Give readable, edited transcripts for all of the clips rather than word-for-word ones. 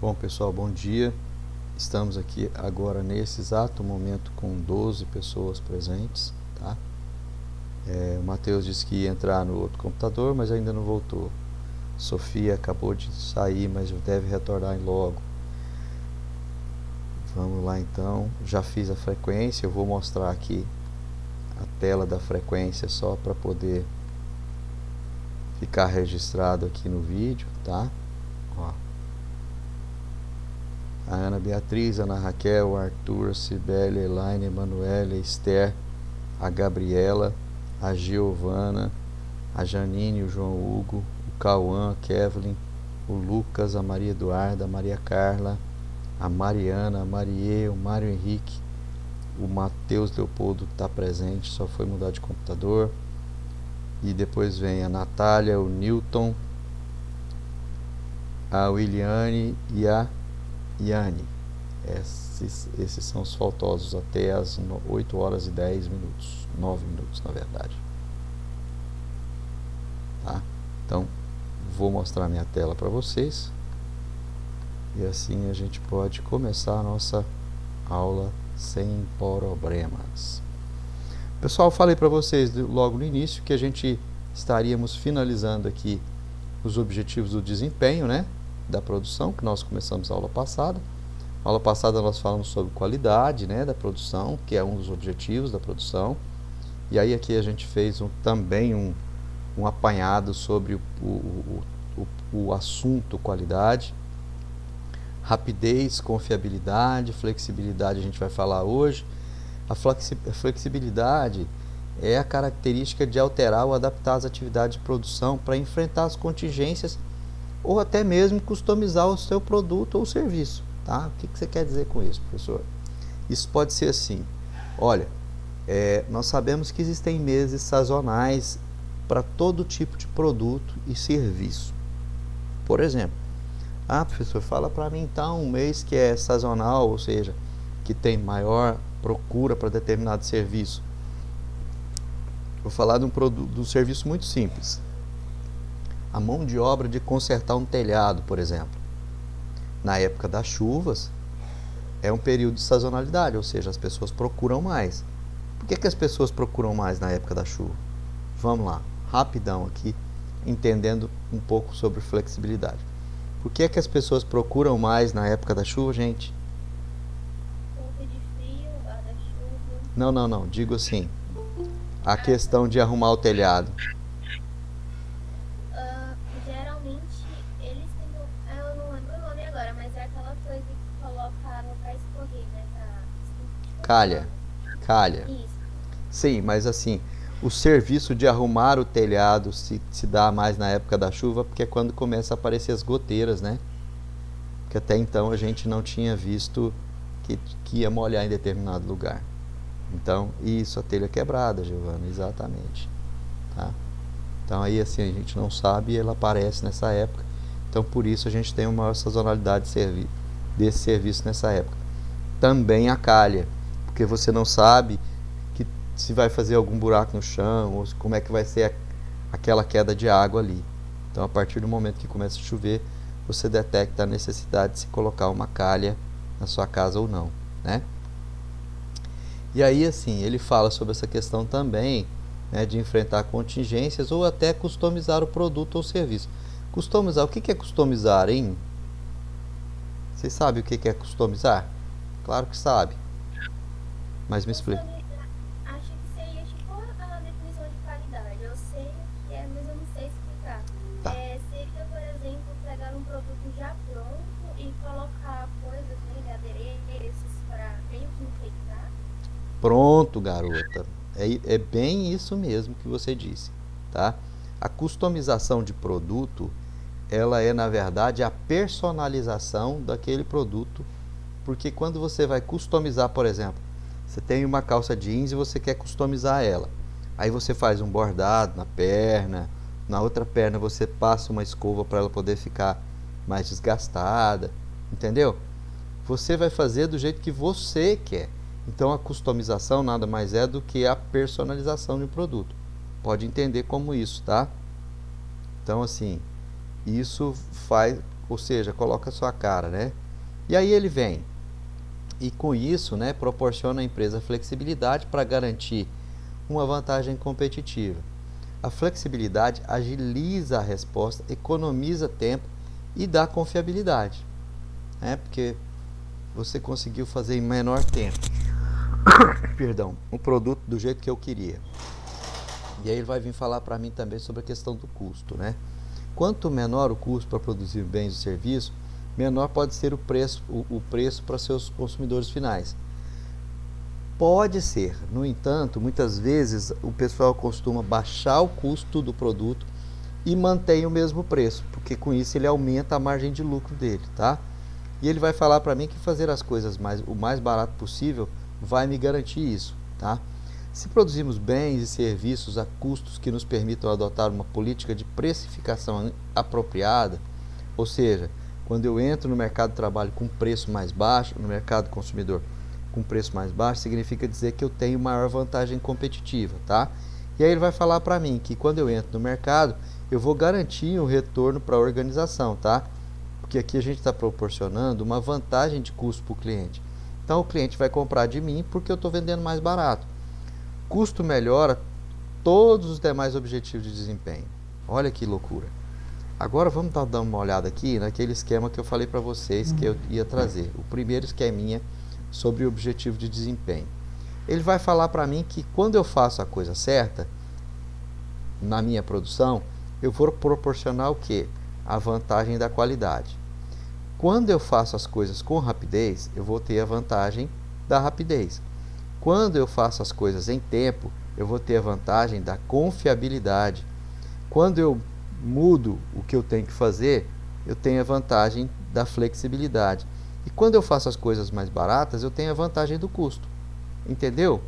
Bom pessoal, bom dia. Estamos aqui agora nesse exato momento com 12 pessoas presentes, tá? O Matheus disse que ia entrar no outro computador, mas ainda não voltou. Sofia acabou de sair, mas deve retornar logo. Vamos lá então. Já fiz a frequência, eu vou mostrar aqui a tela da frequência só para poder ficar registrado aqui no vídeo, tá? Ó. A Ana Beatriz, Ana Raquel, Arthur, a Cibele, a Elaine, a Emanuele, a Esther, a Gabriela, a Giovana, a Janine, o João Hugo, o Cauã, a Kevlin, o Lucas, a Maria Eduarda, a Maria Carla, a Mariana, a Marie, o Mário Henrique, o Matheus Leopoldo está presente, só foi mudar de computador. E depois vem a Natália, o Newton, a Williane e a Yane. Esses são os faltosos até as 8 horas e 10 minutos, 9 minutos na verdade. Tá? Então, vou mostrar minha tela para vocês. E assim a gente pode começar a nossa aula sem problemas. Pessoal, falei para vocês logo no início que a gente estaríamos finalizando aqui os objetivos do desempenho, né, da produção, que nós começamos a aula passada. Na aula passada nós falamos sobre qualidade, né, da produção, que é um dos objetivos da produção. E aí aqui a gente fez também um apanhado sobre o assunto qualidade. Rapidez, confiabilidade, flexibilidade a gente vai falar hoje. A flexibilidade é a característica de alterar ou adaptar as atividades de produção para enfrentar as contingências ou até mesmo customizar o seu produto ou serviço. Tá? O que você quer dizer com isso, professor? Isso pode ser assim, olha, nós sabemos que existem meses sazonais para todo tipo de produto e serviço. Por exemplo, professor, fala para mim então um mês que é sazonal, ou seja, que tem maior procura para determinado serviço. Vou falar de um serviço muito simples. A mão de obra de consertar um telhado, por exemplo. Na época das chuvas, é um período de sazonalidade, ou seja, as pessoas procuram mais. Por que as pessoas procuram mais na época da chuva? Vamos lá, rapidão aqui, entendendo um pouco sobre flexibilidade. Por que as pessoas procuram mais na época da chuva, gente? Não, digo assim, a questão de arrumar o telhado. Geralmente, eles têm, eu não lembro o nome agora, mas é aquela coisa que colocaram pra escorrer, né? Calha. Isso. Sim, mas assim, o serviço de arrumar o telhado se dá mais na época da chuva, porque é quando começa a aparecer as goteiras, né? Porque até então a gente não tinha visto que ia molhar em determinado lugar. Então, isso, a telha quebrada, Giovana, exatamente. Tá? Então aí assim, a gente não sabe e ela aparece nessa época. Então por isso a gente tem uma maior sazonalidade desse serviço nessa época. Também a calha, porque você não sabe se vai fazer algum buraco no chão ou como é que vai ser aquela queda de água ali. Então a partir do momento que começa a chover, você detecta a necessidade de se colocar uma calha na sua casa ou não, né? E aí assim, ele fala sobre essa questão também, né, de enfrentar contingências ou até customizar o produto ou serviço. Customizar, o que é customizar, hein? Vocês sabem o que é customizar? Claro que sabe, mas me explica. Acho que seria tipo a definição de qualidade. Eu sei o que é, mas eu não sei explicar. Tá. Seria, por exemplo, pegar um produto já pronto e colocar coisas nele, adereços, para meio que enfeitar. Pronto, garota. É bem isso mesmo que você disse, tá? A customização de produto, ela é na verdade a personalização daquele produto, porque quando você vai customizar, por exemplo, você tem uma calça jeans e você quer customizar ela. Aí você faz um bordado na perna, na outra perna você passa uma escova para ela poder ficar mais desgastada, entendeu? Você vai fazer do jeito que você quer. Então a customização nada mais é do que a personalização de um produto. Pode entender como isso, tá? Então assim, isso ou seja, coloca a sua cara, né? E aí ele vem e com isso, né, proporciona à empresa flexibilidade para garantir uma vantagem competitiva. A flexibilidade agiliza a resposta, economiza tempo e dá confiabilidade, né? Porque você conseguiu fazer em menor tempo, perdão, um produto do jeito que eu queria. E aí ele vai vir falar para mim também sobre a questão do custo, né? Quanto menor o custo para produzir bens e serviços, menor pode ser o preço para seus consumidores finais. Pode ser, no entanto, muitas vezes o pessoal costuma baixar o custo do produto e mantém o mesmo preço, porque com isso ele aumenta a margem de lucro dele, tá? E ele vai falar para mim que fazer as coisas o mais barato possível vai me garantir isso, tá? Se produzimos bens e serviços a custos que nos permitam adotar uma política de precificação apropriada, ou seja, quando eu entro no mercado de trabalho com preço mais baixo, no mercado consumidor com preço mais baixo, significa dizer que eu tenho maior vantagem competitiva, tá? E aí ele vai falar para mim que quando eu entro no mercado, eu vou garantir um retorno para a organização, tá? Porque aqui a gente está proporcionando uma vantagem de custo para o cliente. Então o cliente vai comprar de mim porque eu estou vendendo mais barato. Custo melhora todos os demais objetivos de desempenho. Olha que loucura. Agora vamos dar uma olhada aqui naquele esquema que eu falei para vocês que eu ia trazer. O primeiro esqueminha sobre o objetivo de desempenho. Ele vai falar para mim que quando eu faço a coisa certa, na minha produção, eu vou proporcionar o quê? A vantagem da qualidade. Quando eu faço as coisas com rapidez, eu vou ter a vantagem da rapidez. Quando eu faço as coisas em tempo, eu vou ter a vantagem da confiabilidade. Quando eu mudo o que eu tenho que fazer, eu tenho a vantagem da flexibilidade. E quando eu faço as coisas mais baratas, eu tenho a vantagem do custo. Entendeu?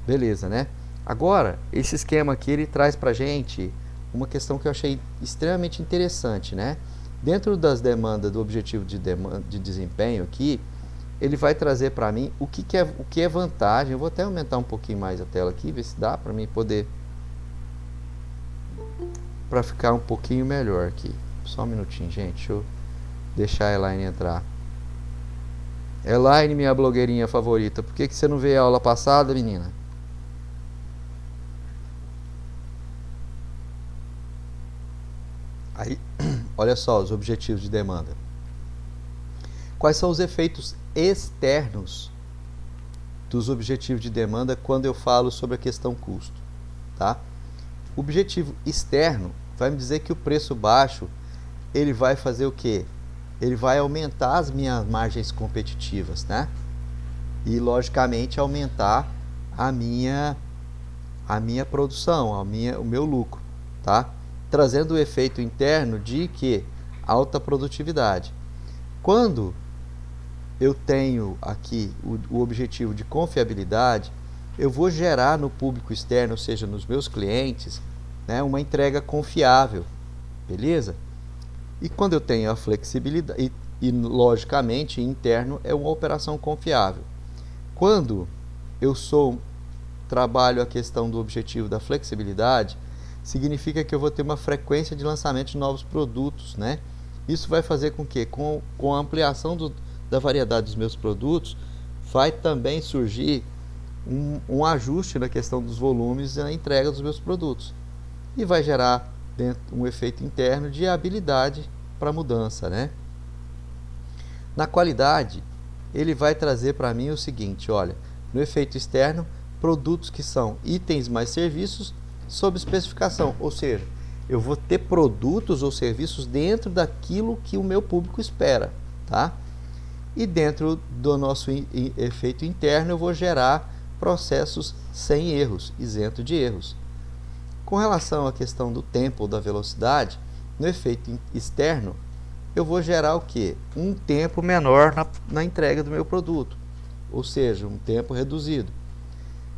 Beleza, né? Agora, esse esquema aqui, ele traz pra gente uma questão que eu achei extremamente interessante, né? Dentro das demandas do objetivo de desempenho aqui, ele vai trazer para mim o que é vantagem. Eu vou até aumentar um pouquinho mais a tela aqui, ver se dá para mim poder, para ficar um pouquinho melhor aqui. Só um minutinho, gente, deixa eu deixar a Elaine entrar. Elaine, minha blogueirinha favorita, por que você não veio a aula passada, menina? Aí, olha só os objetivos de demanda. Quais são os efeitos externos dos objetivos de demanda quando eu falo sobre a questão custo, tá? O objetivo externo vai me dizer que o preço baixo, ele vai fazer o quê? Ele vai aumentar as minhas margens competitivas, né? E logicamente aumentar a minha produção, o meu lucro, tá? Trazendo o efeito interno de que alta produtividade. Quando eu tenho aqui o objetivo de confiabilidade, eu vou gerar no público externo, ou seja, nos meus clientes, né, uma entrega confiável, beleza? E quando eu tenho a flexibilidade, e logicamente interno é uma operação confiável. Quando eu trabalho a questão do objetivo da flexibilidade, significa que eu vou ter uma frequência de lançamento de novos produtos, né? Isso vai fazer com que, com a ampliação da variedade dos meus produtos, vai também surgir um ajuste na questão dos volumes e na entrega dos meus produtos. E vai gerar um efeito interno de habilidade para mudança, né? Na qualidade, ele vai trazer para mim o seguinte, olha, no efeito externo, produtos que são itens mais serviços sob especificação, ou seja, eu vou ter produtos ou serviços dentro daquilo que o meu público espera, tá? E dentro do nosso efeito interno, eu vou gerar processos sem erros, isento de erros. Com relação à questão do tempo ou da velocidade, no efeito externo, eu vou gerar o quê? Um tempo menor na entrega do meu produto, ou seja, um tempo reduzido.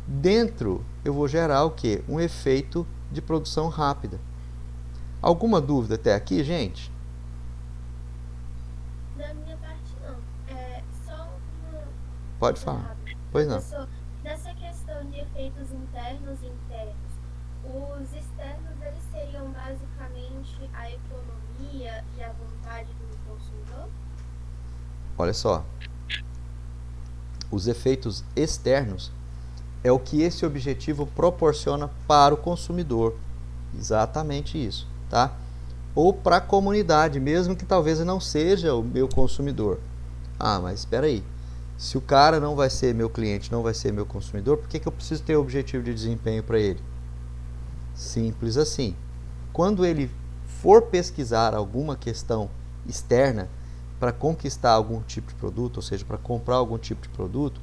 Dentro, eu vou gerar o quê? Um efeito de produção rápida. Alguma dúvida até aqui, gente? Da minha parte, não. É só uma... Pode falar. Pois não. Professor, nessa questão de efeitos internos e internos, Os externos, eles seriam basicamente a economia e a vontade do consumidor? Olha só, os efeitos externos é o que esse objetivo proporciona para o consumidor. Exatamente isso, tá? Ou para a comunidade, mesmo que talvez não seja o meu consumidor. Ah, mas espera aí. Se o cara não vai ser meu cliente, não vai ser meu consumidor, por que eu preciso ter objetivo de desempenho para ele? Simples assim. Quando ele for pesquisar alguma questão externa para conquistar algum tipo de produto, ou seja, para comprar algum tipo de produto,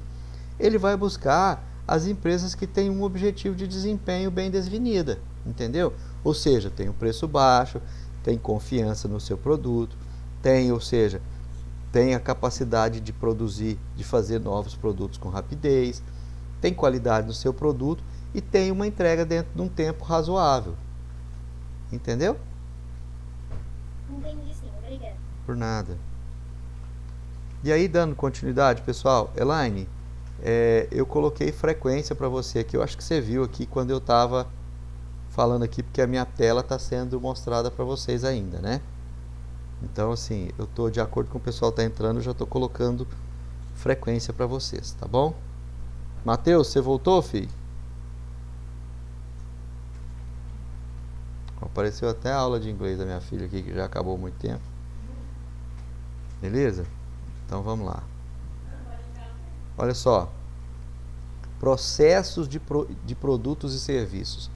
ele vai buscar as empresas que têm um objetivo de desempenho bem definida, entendeu? Ou seja, tem um preço baixo, tem confiança no seu produto, ou seja, tem a capacidade de produzir, de fazer novos produtos com rapidez, tem qualidade no seu produto e tem uma entrega dentro de um tempo razoável. Entendeu? Entendi sim, obrigada. Por nada. E aí, dando continuidade, pessoal, Elaine, eu coloquei frequência para você aqui. Eu acho que você viu aqui quando eu estava falando aqui, porque a minha tela está sendo mostrada para vocês ainda, né? Então, assim, eu estou de acordo com o pessoal está entrando, eu já estou colocando frequência para vocês, tá bom? Matheus, você voltou, filho? Apareceu até a aula de inglês da minha filha aqui, que já acabou há muito tempo. Beleza? Então vamos lá. Olha só. Processos de produtos e serviços.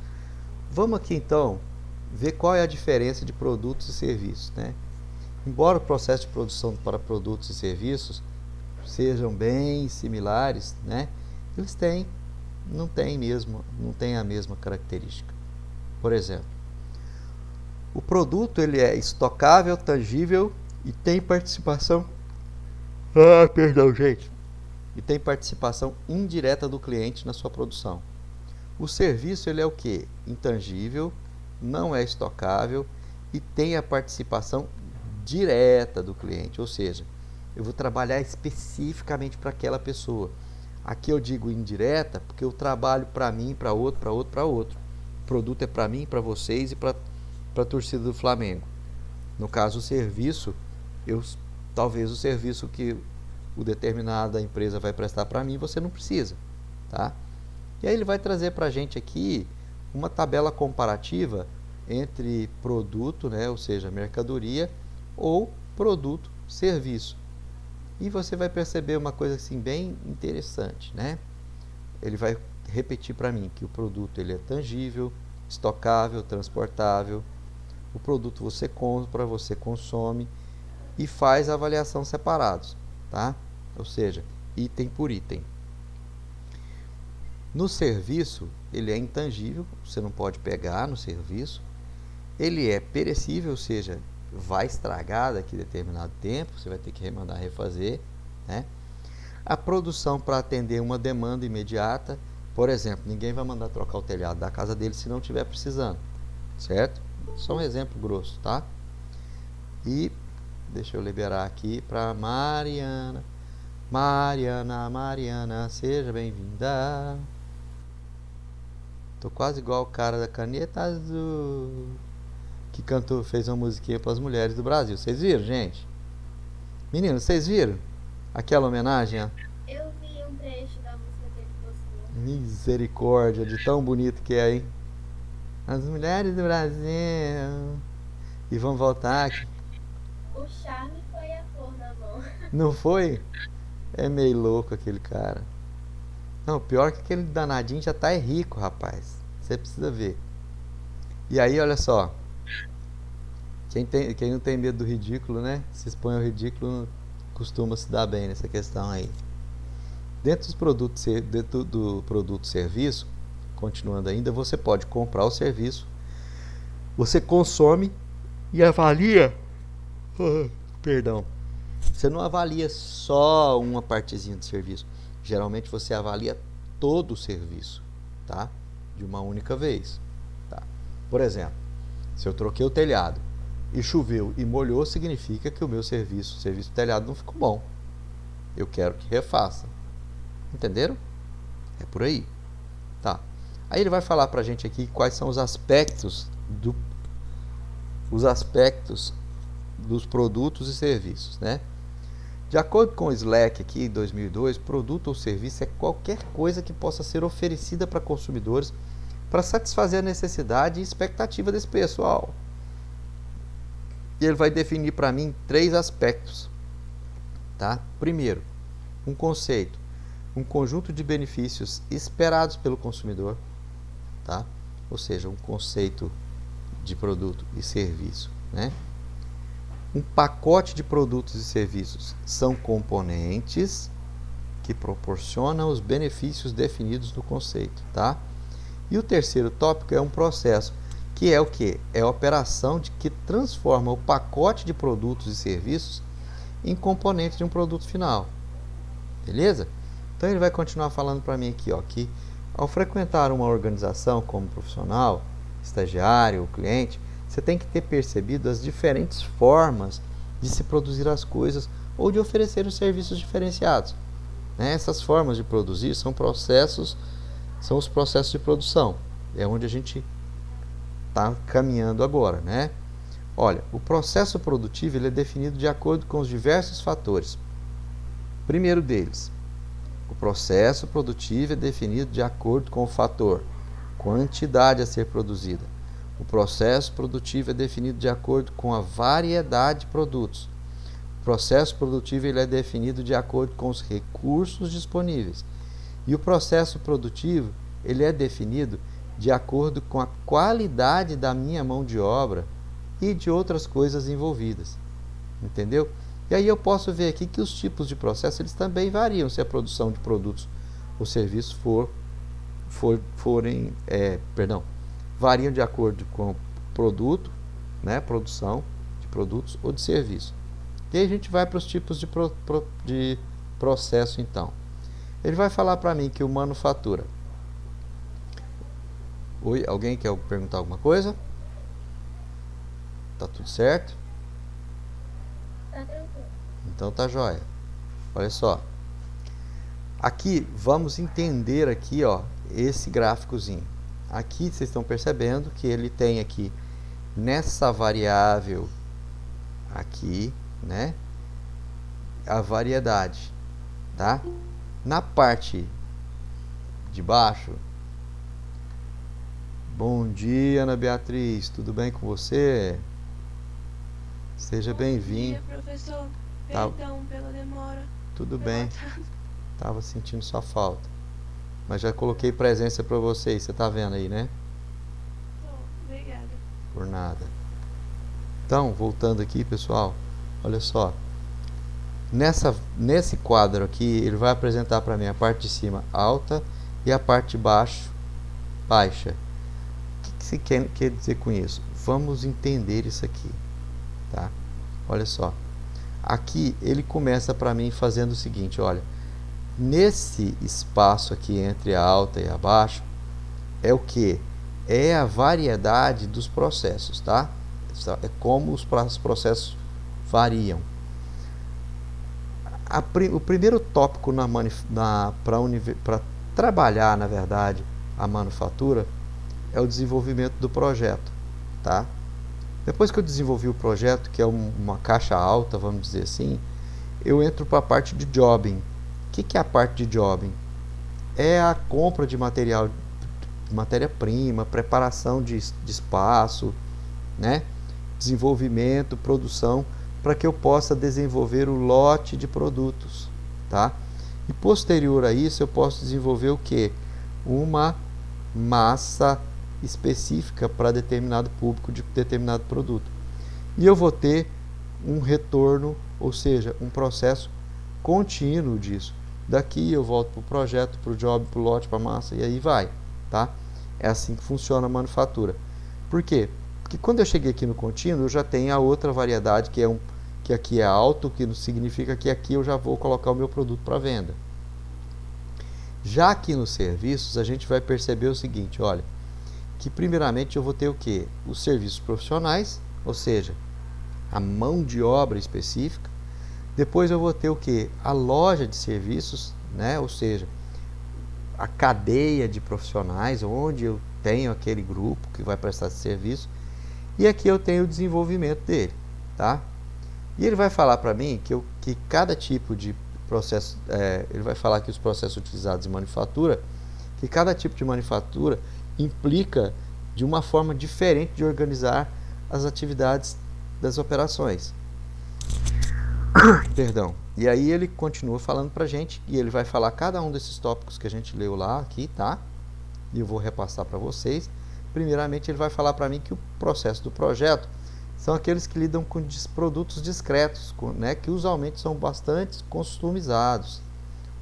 Vamos aqui então ver qual é a diferença de produtos e serviços, né? Embora o processo de produção para produtos e serviços sejam bem similares, né? Eles não têm a mesma característica. Por exemplo, o produto ele é estocável, tangível e tem participação. Perdão, gente. E tem participação indireta do cliente na sua produção. O serviço ele é o quê? Intangível, não é estocável e tem a participação direta do cliente, ou seja, eu vou trabalhar especificamente para aquela pessoa. Aqui eu digo indireta porque eu trabalho para mim, para outro, para outro, para outro. O produto é para mim, para vocês e para a torcida do Flamengo. No caso, o serviço, talvez o serviço que o determinada empresa vai prestar para mim, você não precisa, tá? E aí ele vai trazer para a gente aqui uma tabela comparativa entre produto, né, ou seja, mercadoria, ou produto, serviço. E você vai perceber uma coisa assim bem interessante, né? Ele vai repetir para mim que o produto ele é tangível, estocável, transportável. O produto você compra, você consome e faz a avaliação separados, tá? Ou seja, item por item. No serviço, ele é intangível, você não pode pegar no serviço. Ele é perecível, ou seja, vai estragar daqui a determinado tempo, você vai ter que remandar, refazer, né? A produção para atender uma demanda imediata, por exemplo, ninguém vai mandar trocar o telhado da casa dele se não estiver precisando, certo? Só um exemplo grosso, tá? E deixa eu liberar aqui para Mariana. Mariana, seja bem-vinda. Tô quase igual o cara da caneta azul que fez uma musiquinha para as mulheres do Brasil. Vocês viram, gente? Meninos, vocês viram? Aquela homenagem? Eu vi um trecho da música que ele postou. Misericórdia, de tão bonito que é, hein? As mulheres do Brasil. E vamos voltar aqui. O charme foi a flor na mão. Não foi? É meio louco aquele cara. Não, pior que aquele danadinho já tá rico, rapaz. Você precisa ver. E aí, olha só. Quem não tem medo do ridículo, né? Se expõe ao ridículo, costuma se dar bem nessa questão aí. Dentro do produto serviço, continuando ainda, você pode comprar o serviço, você consome e avalia. Perdão. Você não avalia só uma partezinha do serviço. Geralmente você avalia todo o serviço, tá? De uma única vez, tá? Por exemplo, se eu troquei o telhado e choveu e molhou, significa que o serviço do telhado não ficou bom. Eu quero que refaça. Entenderam? É por aí. Tá. Aí ele vai falar para a gente aqui quais são os aspectos dos produtos e serviços, né? De acordo com o Slack aqui, 2002, produto ou serviço é qualquer coisa que possa ser oferecida para consumidores para satisfazer a necessidade e expectativa desse pessoal. E ele vai definir para mim 3 aspectos, tá? Primeiro, um conceito, um conjunto de benefícios esperados pelo consumidor, tá? Ou seja, um conceito de produto e serviço, né? Um pacote de produtos e serviços são componentes que proporcionam os benefícios definidos no conceito, tá? E o terceiro tópico é um processo, que é o quê? É a operação que transforma o pacote de produtos e serviços em componentes de um produto final. Beleza? Então ele vai continuar falando para mim aqui, ó, que ao frequentar uma organização como profissional, estagiário ou cliente, você tem que ter percebido as diferentes formas de se produzir as coisas ou de oferecer os serviços diferenciados, né? Essas formas de produzir são os processos de produção. É onde a gente está caminhando agora, né? Olha, o processo produtivo ele é definido de acordo com os diversos fatores. Primeiro deles, o processo produtivo é definido de acordo com o fator quantidade a ser produzida. O processo produtivo é definido de acordo com a variedade de produtos. O processo produtivo ele é definido de acordo com os recursos disponíveis. E o processo produtivo ele é definido de acordo com a qualidade da minha mão de obra e de outras coisas envolvidas. Entendeu? E aí eu posso ver aqui que os tipos de processo eles também variam se a produção de produtos ou serviços variam de acordo com o produto, né, produção de produtos ou de serviço. E aí a gente vai para os tipos de processo então. Ele vai falar para mim que o manufatura. Oi, alguém quer perguntar alguma coisa? Tá tudo certo? Tá tranquilo. Então tá jóia. Olha só. Aqui vamos entender aqui, ó, esse gráficozinho. Aqui vocês estão percebendo que ele tem aqui nessa variável aqui, né, a variedade, tá? Na parte de baixo. Bom dia, Ana Beatriz, tudo bem com você? Seja bem-vindo. Bom dia, professor. Perdão pela demora. Tudo bem. Tava sentindo sua falta. Mas já coloquei presença para vocês, você tá vendo aí, né? Obrigada. Por nada. Então, voltando aqui, pessoal, olha só. Nesse quadro aqui, ele vai apresentar para mim a parte de cima alta e a parte de baixo baixa. O que você quer dizer com isso? Vamos entender isso aqui, tá? Olha só. Aqui ele começa para mim fazendo o seguinte, olha. Nesse espaço aqui entre a alta e a baixa, é o que? É a variedade dos processos, tá? É como os processos variam. O primeiro tópico para trabalhar, na verdade, a manufatura é o desenvolvimento do projeto, tá? Depois que eu desenvolvi o projeto, que é uma caixa alta, vamos dizer assim, eu entro para a parte de jobbing. O que é a parte de jobbing? É a compra de matéria-prima, preparação de espaço, né? Desenvolvimento, produção, para que eu possa desenvolver o lote de produtos, tá? E posterior a isso eu posso desenvolver o que? Uma massa específica para determinado público de determinado produto. E eu vou ter um retorno, ou seja, um processo contínuo disso. Daqui eu volto para o projeto, para o job, para o lote, para a massa e aí vai, tá? É assim que funciona a manufatura. Por quê? Porque quando eu cheguei aqui no contínuo, eu já tenho a outra variedade, que aqui é alto, que significa que aqui eu já vou colocar o meu produto para venda. Já aqui nos serviços, a gente vai perceber o seguinte, olha, que primeiramente eu vou ter o quê? Os serviços profissionais, ou seja, a mão de obra específica. Depois eu vou ter o que? A loja de serviços, né? Ou seja, a cadeia de profissionais, onde eu tenho aquele grupo que vai prestar esse serviço, e aqui eu tenho o desenvolvimento dele, tá? E ele vai falar para mim que cada tipo de processo, ele vai falar que os processos utilizados em manufatura, que cada tipo de manufatura implica de uma forma diferente de organizar as atividades das operações. Perdão. E aí ele continua falando pra gente, e ele vai falar cada um desses tópicos que a gente leu lá aqui, tá? E eu vou repassar para vocês. Primeiramente ele vai falar para mim que o processo do projeto são aqueles que lidam com produtos discretos, né, que usualmente são bastante customizados.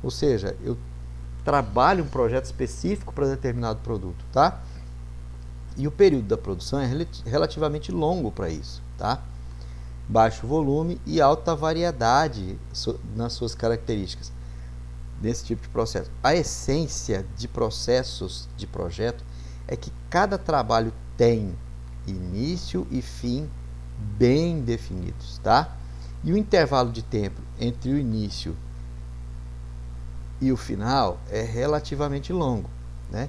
Ou seja, eu trabalho um projeto específico para determinado produto, tá? E o período da produção é relativamente longo para isso, tá? Baixo volume e alta variedade nas suas características desse tipo de processo. A essência de processos de projeto é que cada trabalho tem início e fim bem definidos, tá? E o intervalo de tempo entre o início e o final é relativamente longo, né?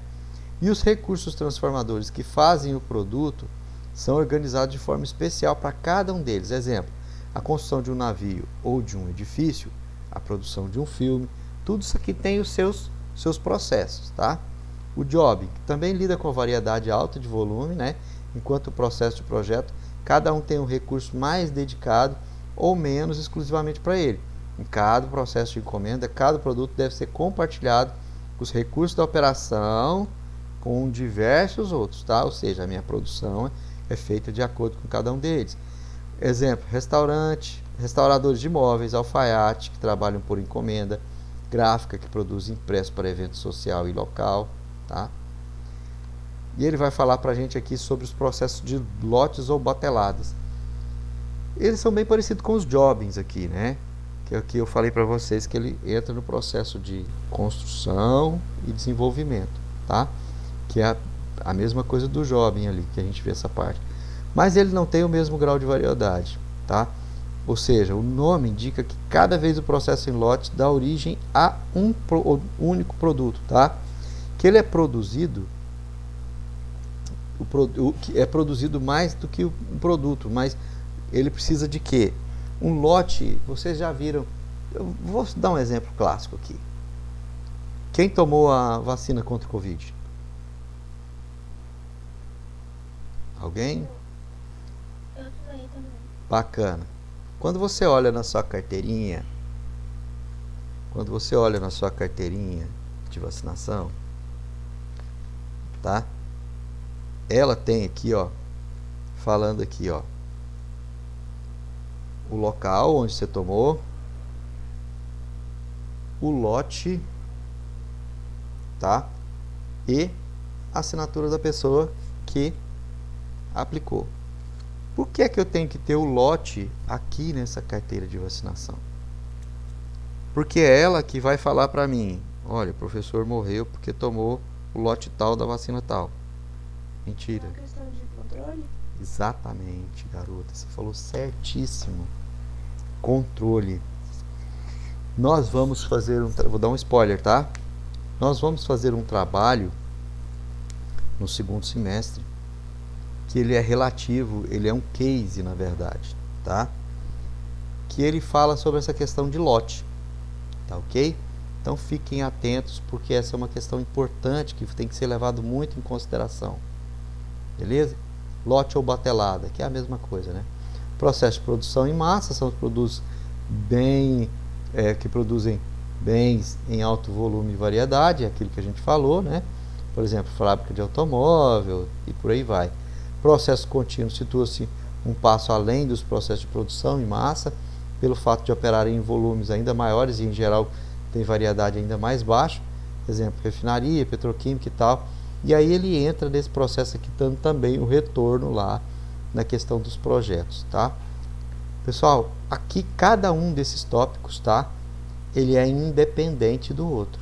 E os recursos transformadores que fazem o produto são organizados de forma especial para cada um deles. Exemplo, a construção de um navio ou de um edifício, a produção de um filme, tudo isso aqui tem os seus processos, tá? O job, que também lida com a variedade alta de volume, né? Enquanto o processo de projeto, cada um tem um recurso mais dedicado ou menos exclusivamente para ele. Em cada processo de encomenda, cada produto deve ser compartilhado com os recursos da operação com diversos outros, tá? Ou seja, a minha produção é feita de acordo com cada um deles. Exemplo, restauradores de imóveis, alfaiate, que trabalham por encomenda, gráfica, que produz impresso para evento social e local, tá? E ele vai falar para a gente aqui sobre os processos de lotes ou bateladas. Eles são bem parecidos com os jobbings aqui, né? Que é o que eu falei para vocês, que ele entra no processo de construção e desenvolvimento, tá? Que é a mesma coisa do jobbing ali, que a gente vê essa parte. Mas ele não tem o mesmo grau de variedade, tá? Ou seja, o nome indica que cada vez o processo em lote dá origem a um único produto, tá? Que ele é produzido, é produzido mais do que um produto, mas ele precisa de quê? Um lote, vocês já viram, eu vou dar um exemplo clássico aqui. Quem tomou a vacina contra o Covid? Alguém? Eu tomei também. Bacana. Quando você olha na sua carteirinha, de vacinação, tá? Ela tem aqui, ó, falando aqui, ó, o local onde você tomou, o lote, tá? E a assinatura da pessoa que aplicou. Por que é que eu tenho que ter o lote aqui nessa carteira de vacinação? Porque é ela que vai falar para mim, olha, o professor morreu porque tomou o lote tal da vacina tal. Mentira. É uma questão de controle? Exatamente, garota. Você falou certíssimo. Controle. Nós vamos fazer vou dar um spoiler, tá? Nós vamos fazer um trabalho no segundo semestre que ele é relativo, ele é um case, na verdade, tá? Que ele fala sobre essa questão de lote, tá ok? Então fiquem atentos, porque essa é uma questão importante que tem que ser levado muito em consideração, beleza? Lote ou batelada, que é a mesma coisa, né? Processo de produção em massa são os produtos que produzem bens em alto volume e variedade, é aquilo que a gente falou, né? Por exemplo, fábrica de automóvel e por aí vai. Processo contínuo situa-se um passo além dos processos de produção em massa, pelo fato de operarem em volumes ainda maiores e, em geral, tem variedade ainda mais baixa. Exemplo, refinaria, petroquímica e tal. E aí ele entra nesse processo aqui, dando também o retorno lá na questão dos projetos, tá? Pessoal, aqui cada um desses tópicos, tá? Ele é independente do outro.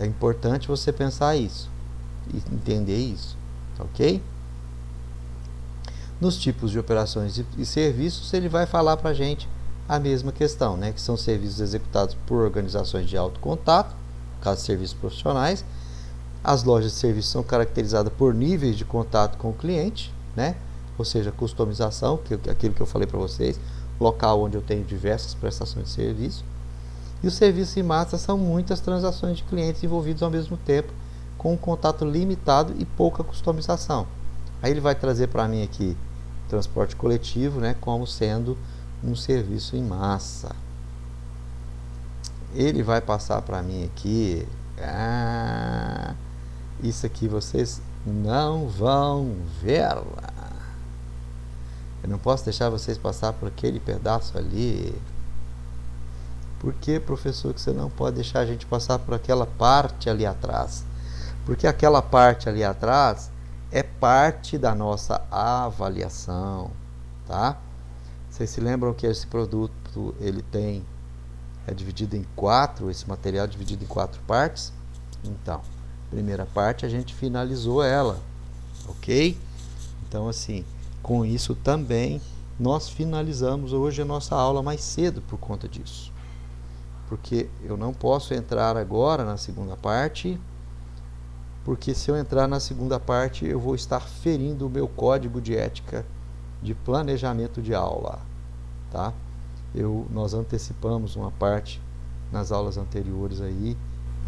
É importante você pensar isso e entender isso, tá ok? Nos tipos de operações e serviços, ele vai falar para a gente a mesma questão, né? Que são serviços executados por organizações de alto contato, no caso de serviços profissionais, As lojas de serviço são caracterizadas por níveis de contato com o cliente, né? Ou seja, customização, aquilo que eu falei para vocês, local onde eu tenho diversas prestações de serviço. E os serviços em massa são muitas transações de clientes envolvidos ao mesmo tempo, com um contato limitado e pouca customização. Aí ele vai trazer para mim aqui transporte coletivo, né, como sendo um serviço em massa. Ele vai passar para mim aqui, isso aqui vocês não vão ver. Eu não posso deixar vocês passar por aquele pedaço ali. Por que, professor, que você não pode deixar a gente passar por aquela parte ali atrás? Porque aquela parte ali atrás é parte da nossa avaliação, tá? Vocês se lembram que esse produto ele é dividido em 4, esse material é dividido em 4 partes? Então, primeira parte a gente finalizou ela, ok? Então, assim, com isso também nós finalizamos hoje a nossa aula mais cedo por conta disso. Porque eu não posso entrar agora na segunda parte, porque se eu entrar na segunda parte eu vou estar ferindo o meu código de ética de planejamento de aula, tá? Nós antecipamos uma parte nas aulas anteriores aí,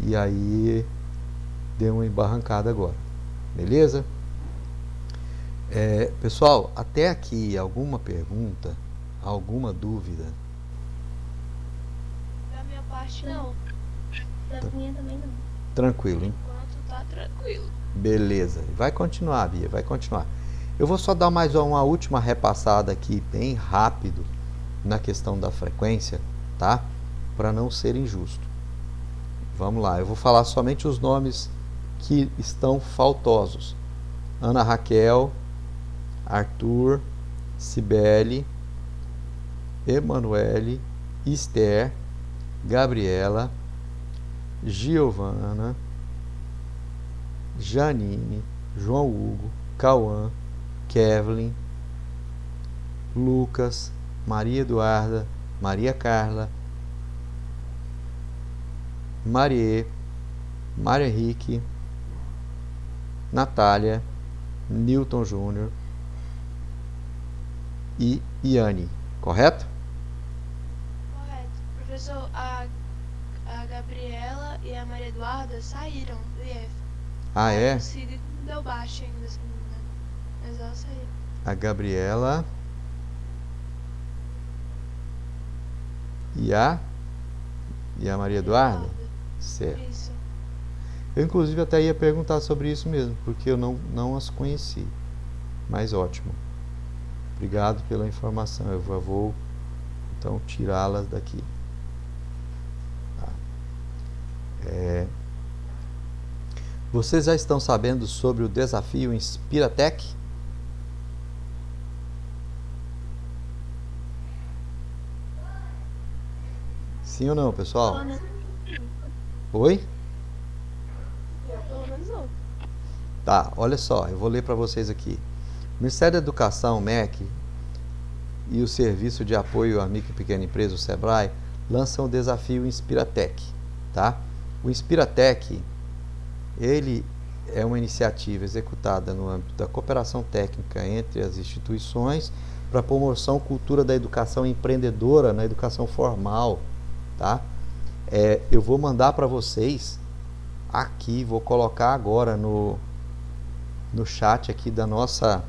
e aí deu uma embarrancada agora, beleza? Pessoal, até aqui alguma pergunta, alguma dúvida? Da minha parte, não. Da minha também não. Tranquilo, hein? Enquanto tá tranquilo. Beleza, vai continuar, Bia, vai continuar. Eu vou só dar mais uma última repassada aqui, bem rápido, na questão da frequência, tá? Para não ser injusto. Vamos lá, eu vou falar somente os nomes que estão faltosos. Ana Raquel, Arthur, Cibele, Emanuele, Esther, Gabriela, Giovana, Janine, João Hugo, Cauã, Kevlin, Lucas, Maria Eduarda, Maria Carla, Marie, Mário Henrique, Natália, Newton Júnior e Iane, correto? Correto. Professor, a Gabriela e a Maria Eduarda saíram do IF. Ah, é? O Cid não deu baixo ainda, se não me engano. Mas elas saíram. A Gabriela e a Maria Eduarda? Certo. Isso. Eu inclusive até ia perguntar sobre isso mesmo, porque eu não as conheci. Mas ótimo. Obrigado pela informação. Eu vou então tirá-las daqui. Tá. Vocês já estão sabendo sobre o desafio Inspiratec? Sim ou não, pessoal? Oi? Eu, pelo menos, não. Tá, olha só, eu vou ler para vocês aqui. O Ministério da Educação, MEC, e o Serviço de Apoio à Micro e Pequena Empresa, o SEBRAE, lançam o desafio Inspiratec, tá? O Inspiratec, ele é uma iniciativa executada no âmbito da cooperação técnica entre as instituições para a promoção cultura da educação empreendedora na educação formal, tá? Eu vou mandar para vocês aqui, vou colocar agora no chat aqui da nossa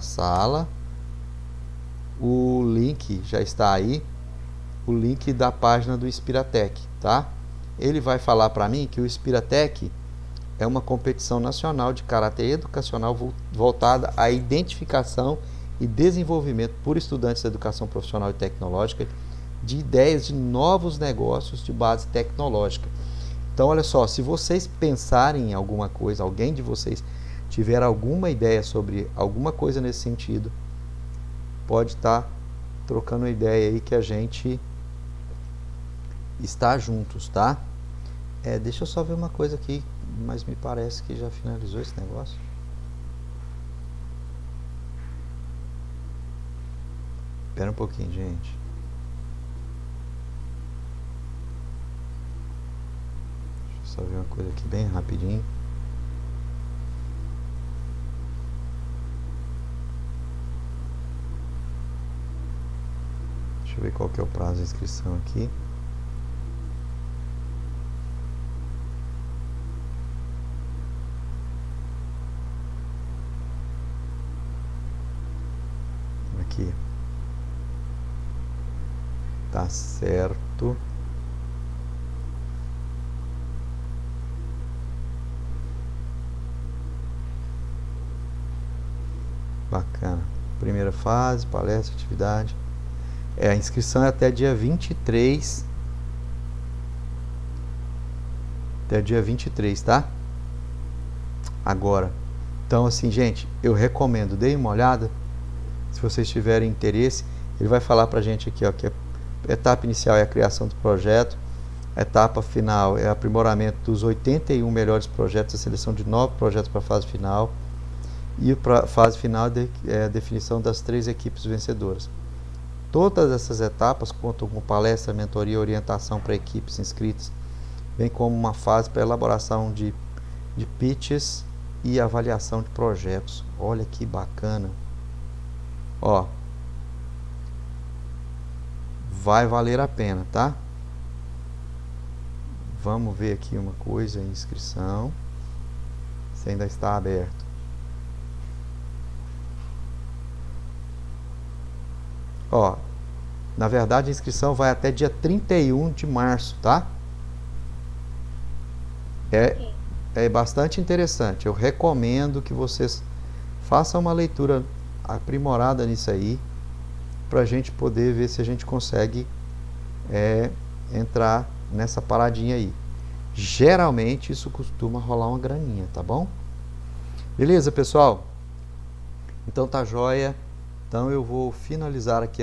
sala. O link já está aí, o link da página do Inspiratec, tá? Ele vai falar para mim que o Inspiratec é uma competição nacional de caráter educacional voltada à identificação e desenvolvimento por estudantes da educação profissional e tecnológica de ideias de novos negócios de base tecnológica. Então, olha só, se vocês pensarem em alguma coisa, alguém de vocês tiver alguma ideia sobre alguma coisa nesse sentido, pode estar trocando uma ideia aí que a gente está juntos, tá? Deixa eu só ver uma coisa aqui, mas me parece que já finalizou esse negócio. Espera um pouquinho, gente. só ver uma coisa aqui bem rapidinho. Deixa eu ver qual que é o prazo de inscrição aqui. Aqui. Tá certo. Bacana. Primeira fase, palestra, atividade. A inscrição é até dia 23. Até dia 23, tá? Agora. Então, assim, gente, eu recomendo, deem uma olhada. Se vocês tiverem interesse, ele vai falar pra gente aqui, ó, que a etapa inicial é a criação do projeto, a etapa final é o aprimoramento dos 81 melhores projetos, a seleção de 9 projetos para a fase final, e para a fase final é a definição das 3 equipes vencedoras. Todas essas etapas contam com palestra, mentoria e orientação para equipes inscritas, bem como uma fase para elaboração de pitches e avaliação de projetos. Olha que bacana! Ó, vai valer a pena, tá? Vamos ver aqui uma coisa, inscrição. Se ainda está aberto. Ó, na verdade a inscrição vai até dia 31 de março, tá? É bastante interessante. Eu recomendo que vocês façam uma leitura aprimorada nisso aí, pra gente poder ver se a gente consegue entrar nessa paradinha aí. Geralmente isso costuma rolar uma graninha, tá bom? Beleza, pessoal? Então tá joia. Então eu vou finalizar aqui